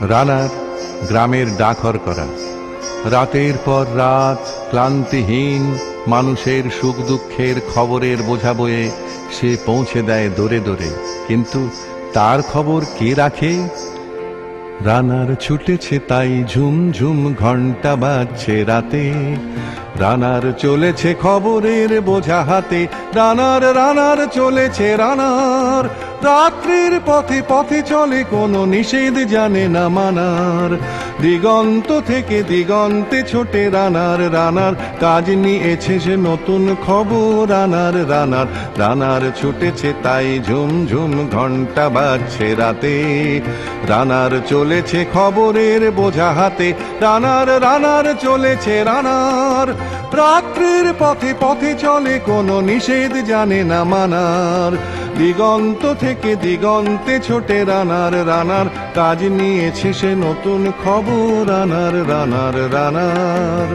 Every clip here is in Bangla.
রানার গ্রামের ডাকর করা। রাতের পর রাত ক্লান্তিহীন মানুষের সুখ দুঃখের খবরের বোঝা বয়ে সে পৌঁছে দেয় দৌড়ে দৌড়ে। কিন্তু তার খবর কে রাখে? রানার ছুটেছে তাই ঝুম ঝুম ঘন্টা বাজছে রাতে। রানার চলেছে খবরের বোঝা হাতে। রানার রানার চলেছে রানার। রাত্রির পথে পথে চলে কোনো নিষেধ জানে না মানার। দিগন্ত থেকে দিগন্তে ছোটে রানার। রানার কাজ নিয়েছে সে নতুন খবর। রানার রানার রানার ছুটেছে তাই ঝুম ঝুম ঘন্টা বাজছে রাতে। রানার চলেছে খবরের বোঝা হাতে। রানার রানার চলেছে রানার। রাত্রির পথে পথে চলে কোনো নিষেধ জানে না মানার। দিগন্ত থেকে দিগন্তে ছোটে রানার। রানার কাজ নিয়েছে সে নতুন খবর। রানার রানার রানার।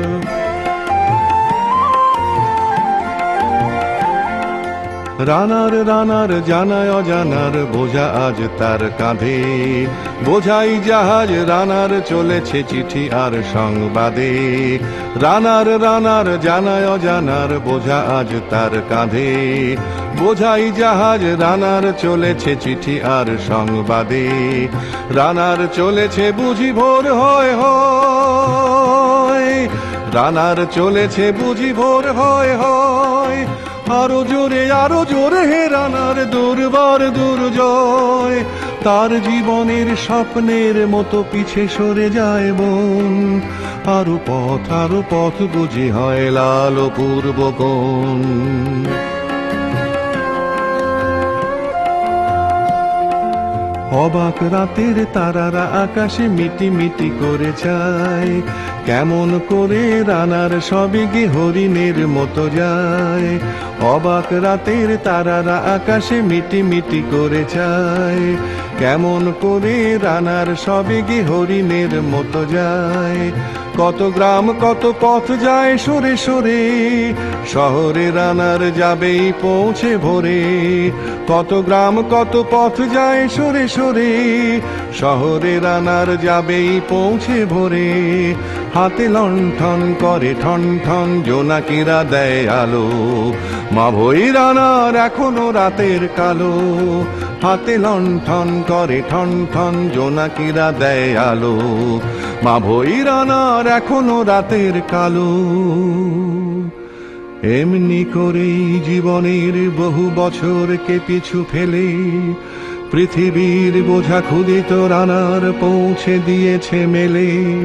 রানার রানার জানায় অজানার বোঝা আজ তার কাঁধে। বোঝাই জাহাজ রানার চলেছে চিঠি আর সংবাদে। রানার রানার জানায় অজানার বোঝা আজ তার কাঁধে। বোঝাই জাহাজ রানার চলেছে চিঠি আর সংবাদে। রানার চলেছে বুঝি ভোর হয় হয়। রানার চলেছে বুঝি ভোর হয় হয়। আরো জোরে হে রানার দুর্বার দুর্জয়। তার জীবনের স্বপ্নের মতো পিছে সরে যায় বন। আরো পথ বুঝি হয় লাল পূর্ব কোণ। অবাক রাতের তারারা আকাশে মিটি মিটি করে যায়। কেমন করে রানার সবেগে হরিণের মতো যায়। অবাক রাতের তারারা আকাশে মিটি মিটি করে যায়। কেমন করে রানার সবেগে হরিণের মতো যায়। কত গ্রাম কত পথ যায় সরে সরে। শহরে রানার যাবেই পৌঁছে ভোরে। কত গ্রাম কত পথ যায় সরে সরে। শহরে রানার যাবেই পৌঁছে ভোরে। হাতে লণ্ঠন করে ঠন ঠন জোনাকিরা দেয় আলো। মা ভই রানার এখনো রাতের কালো। হাতে লণ্ঠন করে ঠন ঠন জোনাকিরা দেয় আলো। মা ভই রানার এখনো রাতের কালো। এমনি করেই জীবনের বহু বছরকে পিছু ফেলে পৃথিবীর বোঝা ক্ষুদিত রানার পৌঁছে দিয়েছে মেলে।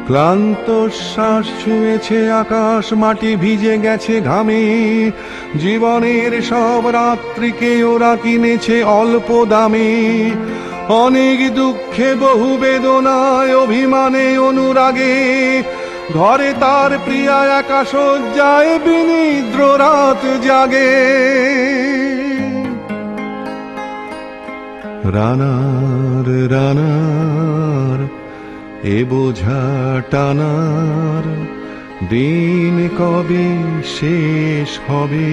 ক্লান্ত শ্বাস ছুঁয়েছে আকাশ মাটি ভিজে গেছে ঘামে। জীবনের সব রাত্রিকে ওরা কিনেছে অল্প দামে। অনেক দুঃখে বহু বেদনায় অভিমানে অনুরাগে। ঘরে তার প্রিয়া একা শয্যায় বিনিদ্র রাত জাগে। রানার রানার এ বোঝা টানার দিন কবে শেষ হবে।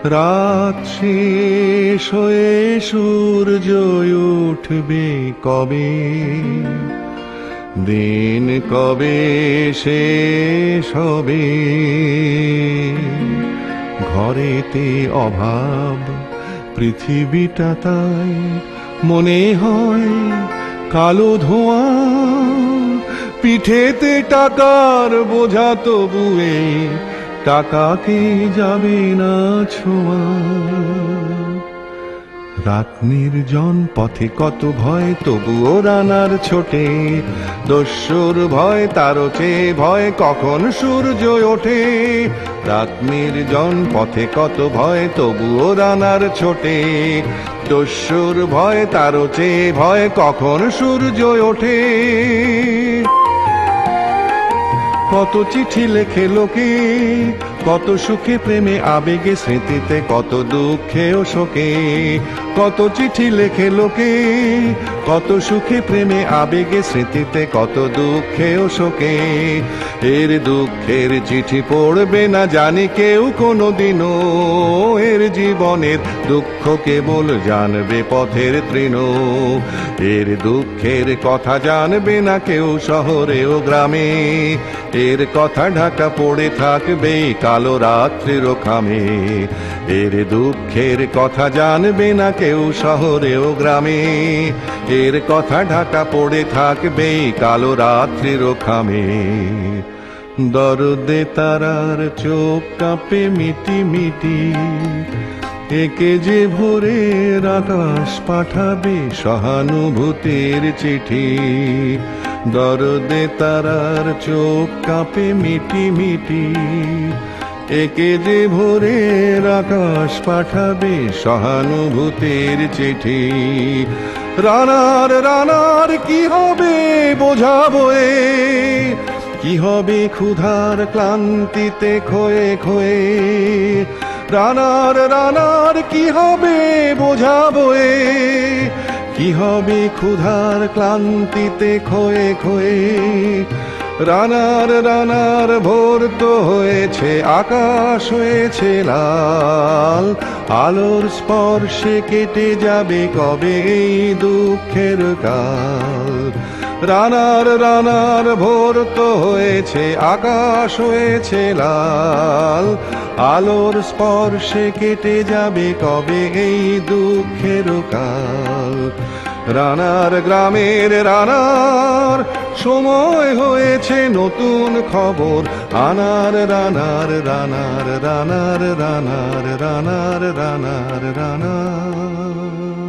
রাত শেষ হয়ে সূর্য উঠবে কবে। দিন কবে শেষ হবে। ঘরেতে অভাব পৃথিবীটা তাই মনে হয় কালো ধোঁয়া। পিঠেতে টাকার বোঝা তবুয়ে টাকাকে যাবে না ছোঁয়া। রাত নির্জন পথে কত ভয় তবুও রানার ছোটে। দস্যুর ভয় তারও চেয়ে ভয় কখন সূর্য ওঠে। রাত নির্জন পথে কত ভয় তবুও রানার ছোটে। দস্যুর ভয় তারও চেয়ে ভয় কখন সূর্য ওঠে। কত চিঠি লেখে লোকে কত সুখে প্রেমে আবেগে স্মৃতিতে কত দুঃখে ও শোকে। কত চিঠি লেখে লোকে, কত সুখে প্রেমে আবেগে স্মৃতিতে, কত দুঃখে ও শোকে। এর দুঃখের চিঠি পড়বে না জানি কেউ কোনোদিনও, এর জীবনের দুঃখ কেবল জানবে পথের তৃণ। এর দুঃখের কথা জানবে না কেউ শহরে ও গ্রামে, এর কথা ঢাকা পড়ে থাকবে কালো রাত্রির খামে। এর দুঃখের কথা জানবে না কেউ শহরে ও গ্রামে, এর কথা ঢাকা পড়ে থাকবে কালো রাত্রির খামে। দরদে তারার চোখ কাঁপে মিটি মিটি, একে যে ভোরের আকাশ পাঠাবে সহানুভূতির চিঠি। দরদে তারার চোখ কাঁপে মিটি মিটি, একে যে ভোরের আকাশ পাঠাবে সহানুভূতির চিঠি। রানার রানার কি হবে বোঝাবো এ, কি হবে ক্ষুধার ক্লান্তিতে খোয়ে খোয়ে। রানার রানার কি হবে বোঝাবো এ, কি হবে ক্ষুধার ক্লান্তিতে খোয়ে খোয়ে। রানার রানার ভোর তো হয়েছে, আকাশ হয়েছে লাল, আলোর স্পর্শে কেটে যাবে কবে এই দুঃখের কাল। রানার রানার ভোর তো হয়েছে, আকাশ হয়েছে লাল, আলোর স্পর্শে কেটে যাবে কবে এই দুঃখের কাল। রানার গ্রামের রানার সময় হয়েছে নতুন খবর আনার। রানার রানার রানার রানার রানার রানার রানার।